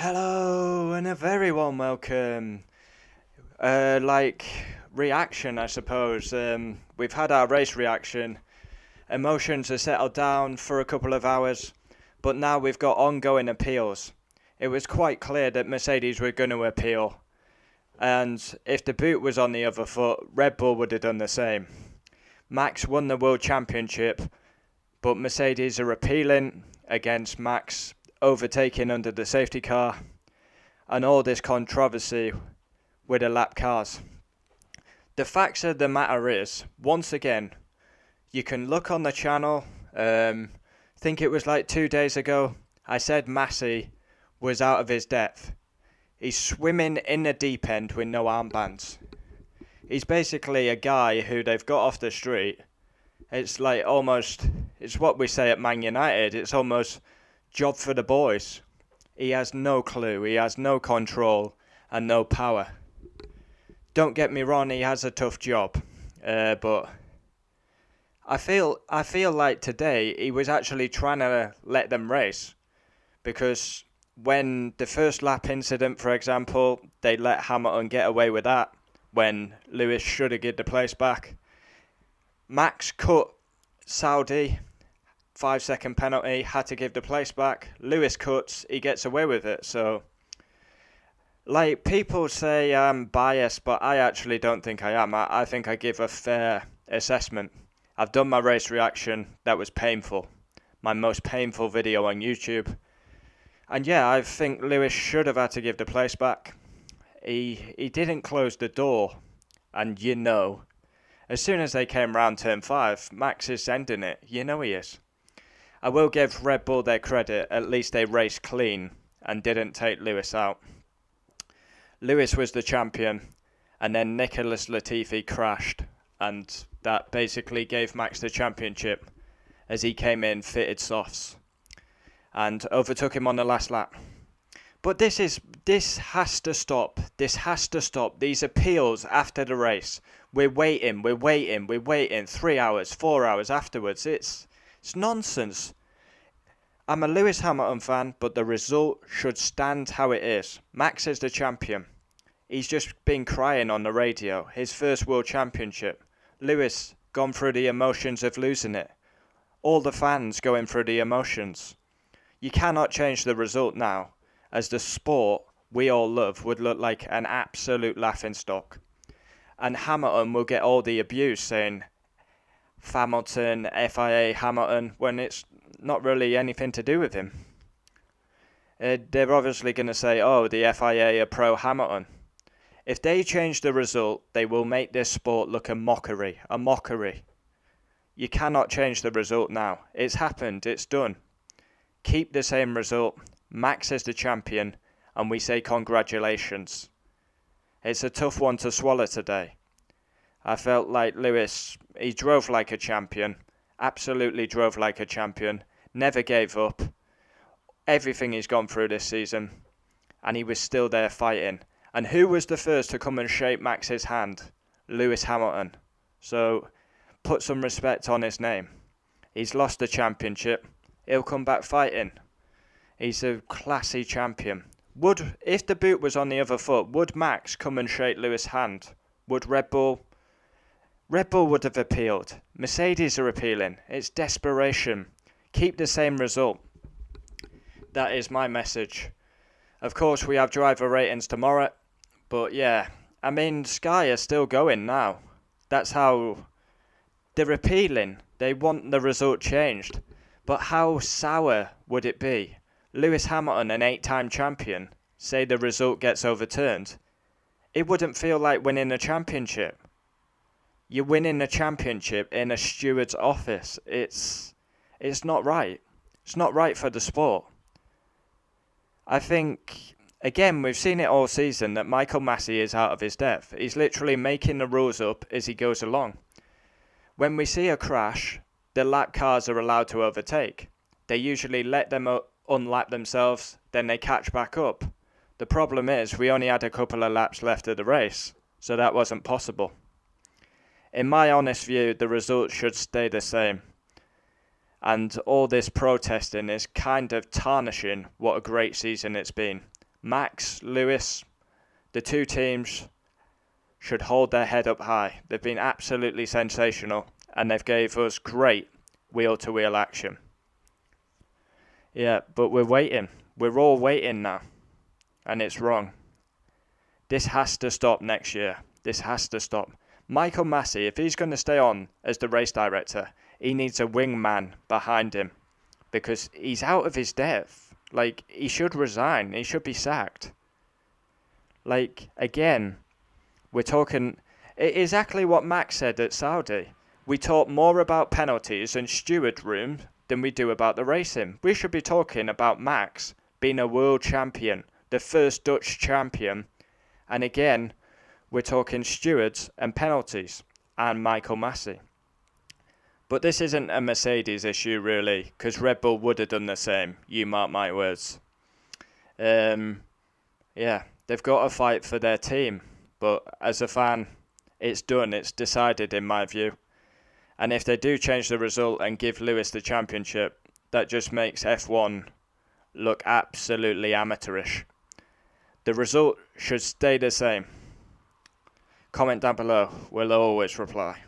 Hello and a very warm welcome. Reaction, I suppose. We've had our race reaction. Emotions are settled down for a couple of hours, but now we've got ongoing appeals. It was quite clear that Mercedes were going to appeal, and if the boot was on the other foot, Red Bull would have done the same. Max won the World Championship, but Mercedes are appealing against Max overtaking under the safety car and all this controversy with the lap cars. The facts of the matter is, once again, you can look on the channel. Think it was like 2 days ago, I said Masi was out of his depth. He's swimming in the deep end with no armbands. He's basically a guy who they've got off the street. It's like almost, it's what we say at Man United, it's almost job for the boys. He has no clue, he has no control and no power. Don't get me wrong, he has a tough job, but I feel like today he was actually trying to let them race, because when the first lap incident, for example, they let Hamilton get away with that when Lewis should have given the place back. Max cut Saudi, 5-second penalty, had to give the place back. Lewis cuts, he gets away with it. So, like, people say I'm biased, but I actually don't think I am. I think I give a fair assessment. I've done my race reaction. That was painful. My most painful video on YouTube. And yeah, I think Lewis should have had to give the place back. He didn't close the door. And as soon as they came round turn 5, Max is sending it. He is. I will give Red Bull their credit, at least they raced clean and didn't take Lewis out. Lewis was the champion, and then Nicholas Latifi crashed, and that basically gave Max the championship as he came in fitted softs and overtook him on the last lap. But this has to stop. This has to stop. These appeals after the race. We're waiting. 3 hours, 4 hours afterwards. It's nonsense. I'm a Lewis Hamilton fan, but the result should stand how it is. Max is the champion. He's just been crying on the radio. His first world championship. Lewis gone through the emotions of losing it. All the fans going through the emotions. You cannot change the result now, as the sport we all love would look like an absolute laughingstock. And Hamilton will get all the abuse saying Hamilton, FIA Hamilton, when it's not really anything to do with him. They're obviously going to say, oh, the FIA are pro Hamilton. If they change the result, they will make this sport look a mockery. You cannot change the result now. It's happened, it's done. Keep the same result. Max is the champion, and we say congratulations. It's a tough one to swallow today. I felt like Lewis, he drove like a champion, absolutely drove like a champion, never gave up. Everything he's gone through this season, and he was still there fighting. And who was the first to come and shake Max's hand? Lewis Hamilton. So put some respect on his name. He's lost the championship. He'll come back fighting. He's a classy champion. If the boot was on the other foot, would Max come and shake Lewis' hand? Would Red Bull? Red Bull would have appealed. Mercedes are appealing. It's desperation. Keep the same result. That is my message. Of course, we have driver ratings tomorrow. But yeah, Sky are still going now. That's how they're appealing. They want the result changed. But how sour would it be? Lewis Hamilton, an 8-time champion, say the result gets overturned. It wouldn't feel like winning a championship. You're winning a championship in a steward's office. It's not right. It's not right for the sport. I think, again, we've seen it all season that Michael Masi is out of his depth. He's literally making the rules up as he goes along. When we see a crash, the lap cars are allowed to overtake. They usually let them unlap themselves, then they catch back up. The problem is we only had a couple of laps left of the race, so that wasn't possible. In my honest view, the result should stay the same. And all this protesting is kind of tarnishing what a great season it's been. Max, Lewis, the two teams should hold their head up high. They've been absolutely sensational, and they've gave us great wheel-to-wheel action. Yeah, but we're waiting. We're all waiting now, and it's wrong. This has to stop next year. This has to stop. Michael Masi, if he's going to stay on as the race director, he needs a wingman behind him because he's out of his depth. Like, he should resign. He should be sacked. Like, again, we're talking exactly what Max said at Saudi. We talk more about penalties and steward room than we do about the racing. We should be talking about Max being a world champion, the first Dutch champion. And again, we're talking stewards and penalties and Michael Masi. But this isn't a Mercedes issue, really, because Red Bull would have done the same. You mark my words. Yeah, they've got to fight for their team. But as a fan, it's done. It's decided, in my view. And if they do change the result and give Lewis the championship, that just makes F1 look absolutely amateurish. The result should stay the same. Comment down below. We'll always reply.